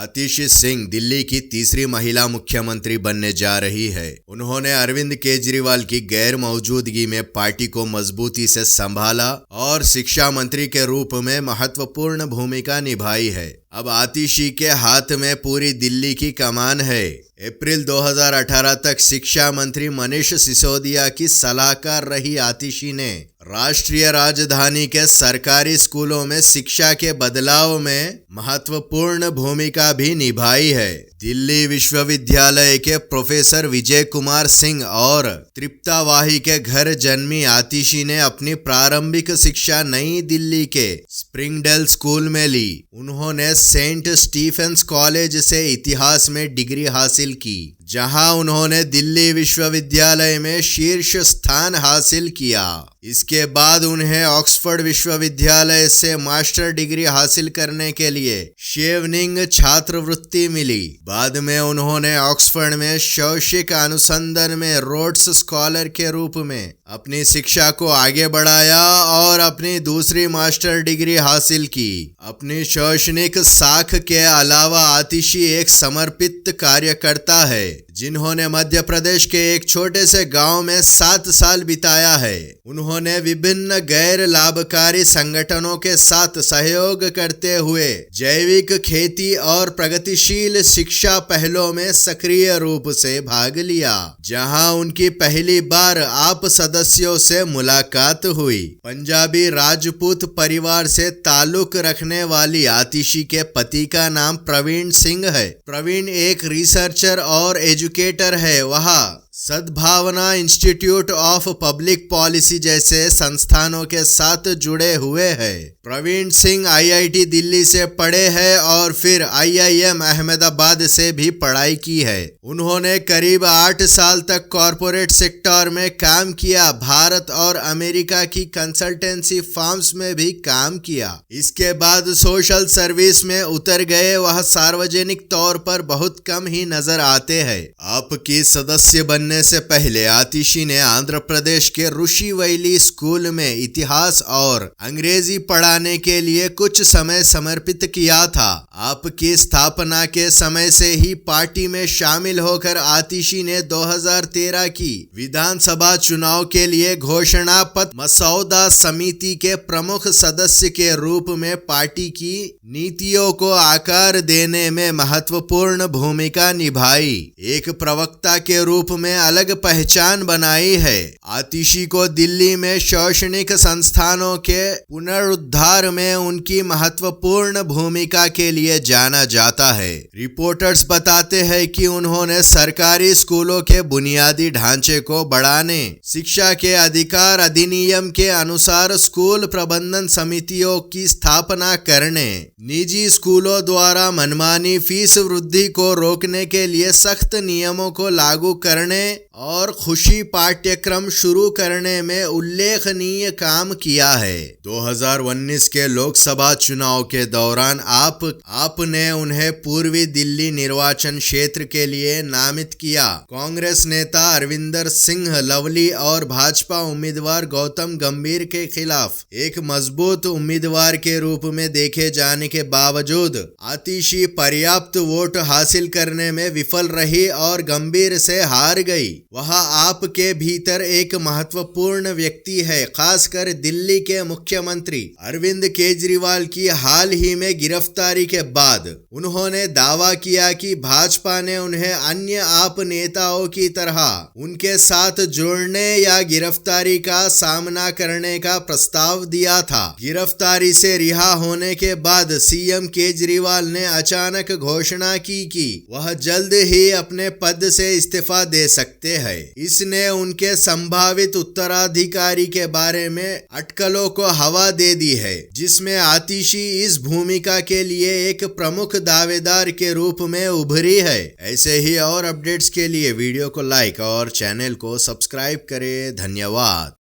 आतिशी सिंह दिल्ली की तीसरी महिला मुख्यमंत्री बनने जा रही है। उन्होंने अरविंद केजरीवाल की गैर मौजूदगी में पार्टी को मजबूती से संभाला और शिक्षा मंत्री के रूप में महत्वपूर्ण भूमिका निभाई है। अब आतिशी के हाथ में पूरी दिल्ली की कमान है। अप्रैल 2018 तक शिक्षा मंत्री मनीष सिसोदिया की सलाहकार रही आतिशी ने राष्ट्रीय राजधानी के सरकारी स्कूलों में शिक्षा के बदलाव में महत्वपूर्ण भूमिका भी निभाई है। दिल्ली विश्वविद्यालय के प्रोफेसर विजय कुमार सिंह और तृप्ता वाही के घर जन्मी आतिशी ने अपनी प्रारंभिक शिक्षा नई दिल्ली के स्प्रिंगडेल स्कूल में ली। उन्होंने सेंट स्टीफेंस कॉलेज से इतिहास में डिग्री हासिल की, जहां उन्होंने दिल्ली विश्वविद्यालय में शीर्ष स्थान हासिल किया। इसके बाद उन्हें ऑक्सफोर्ड विश्वविद्यालय से मास्टर डिग्री हासिल करने के लिए शेवनिंग छात्रवृत्ति मिली। बाद में उन्होंने ऑक्सफोर्ड में शैक्षिक अनुसंधान में रोड्स स्कॉलर के रूप में अपनी शिक्षा को आगे बढ़ाया और अपनी दूसरी मास्टर डिग्री हासिल की। अपनी शैक्षणिक साख के अलावा आतिशी एक समर्पित कार्यकर्ता है, जिन्होंने मध्य प्रदेश के एक छोटे से गांव में 7 साल बिताया है। उन्होंने विभिन्न गैर लाभकारी संगठनों के साथ सहयोग करते हुए जैविक खेती और प्रगतिशील शिक्षा पहलों में सक्रिय रूप से भाग लिया, जहां उनकी पहली बार आप सदस्यों से मुलाकात हुई। पंजाबी राजपूत परिवार से ताल्लुक रखने वाली आतिशी के पति का नाम प्रवीण सिंह है। प्रवीण एक रिसर्चर और एजुकेटर है। वह सद्भावना इंस्टीट्यूट ऑफ पब्लिक पॉलिसी जैसे संस्थानों के साथ जुड़े हुए हैं। प्रवीण सिंह आईआईटी दिल्ली से पढ़े हैं और फिर आईआईएम अहमदाबाद से भी पढ़ाई की है। उन्होंने करीब 8 साल तक कॉरपोरेट सेक्टर में काम किया। भारत और अमेरिका की कंसल्टेंसी फर्म्स में भी काम किया। इसके बाद सोशल सर्विस में उतर गए। वह सार्वजनिक तौर पर बहुत कम ही नजर आते हैं। आपकी सदस्य बनने से पहले आतिशी ने आंध्र प्रदेश के ऋषि वैली स्कूल में इतिहास और अंग्रेजी पढ़ाने के लिए कुछ समय समर्पित किया था। आपकी स्थापना के समय से ही पार्टी में शामिल होकर आतिशी ने 2013 की विधानसभा चुनाव के लिए घोषणा पत्र मसौदा समिति के प्रमुख सदस्य के रूप में पार्टी की नीतियों को आकार देने में महत्वपूर्ण भूमिका निभाई। एक प्रवक्ता के रूप में अलग पहचान बनाई है। आतिशी को दिल्ली में शैक्षणिक संस्थानों के पुनरुद्धार में उनकी महत्वपूर्ण भूमिका के लिए जाना जाता है। रिपोर्टर्स बताते हैं कि उन्होंने सरकारी स्कूलों के बुनियादी ढांचे को बढ़ाने, शिक्षा के अधिकार अधिनियम के अनुसार स्कूल प्रबंधन समितियों की स्थापना करने, निजी स्कूलों द्वारा मनमानी फीस वृद्धि को रोकने के लिए सख्त नियमों को लागू करने और खुशी पाठ्यक्रम शुरू करने में उल्लेखनीय काम किया है। 2019 के लोकसभा चुनाव के दौरान आपने उन्हें पूर्वी दिल्ली निर्वाचन क्षेत्र के लिए नामित किया। कांग्रेस नेता अरविंदर सिंह लवली और भाजपा उम्मीदवार गौतम गंभीर के खिलाफ एक मजबूत उम्मीदवार के रूप में देखे जाने के बावजूद आतिशी पर्याप्त वोट हासिल करने में विफल रही और गंभीर से हार गई। वह आपके भीतर एक महत्वपूर्ण व्यक्ति है, खासकर दिल्ली के मुख्यमंत्री अरविंद केजरीवाल की हाल ही में गिरफ्तारी के बाद। उन्होंने दावा किया कि भाजपा ने उन्हें अन्य आप नेताओं की तरह उनके साथ जुड़ने या गिरफ्तारी का सामना करने का प्रस्ताव दिया था। गिरफ्तारी से रिहा होने के बाद सीएम केजरीवाल ने अचानक घोषणा की कि वह जल्द ही अपने पद से इस्तीफा दे सकते हैं। इसने उनके संभावित उत्तराधिकारी के बारे में अटकलों को हवा दे दी है, जिसमें आतिशी इस भूमिका के लिए एक प्रमुख दावेदार के रूप में उभरी है। ऐसे ही और अपडेट्स के लिए वीडियो को लाइक और चैनल को सब्सक्राइब करें। धन्यवाद।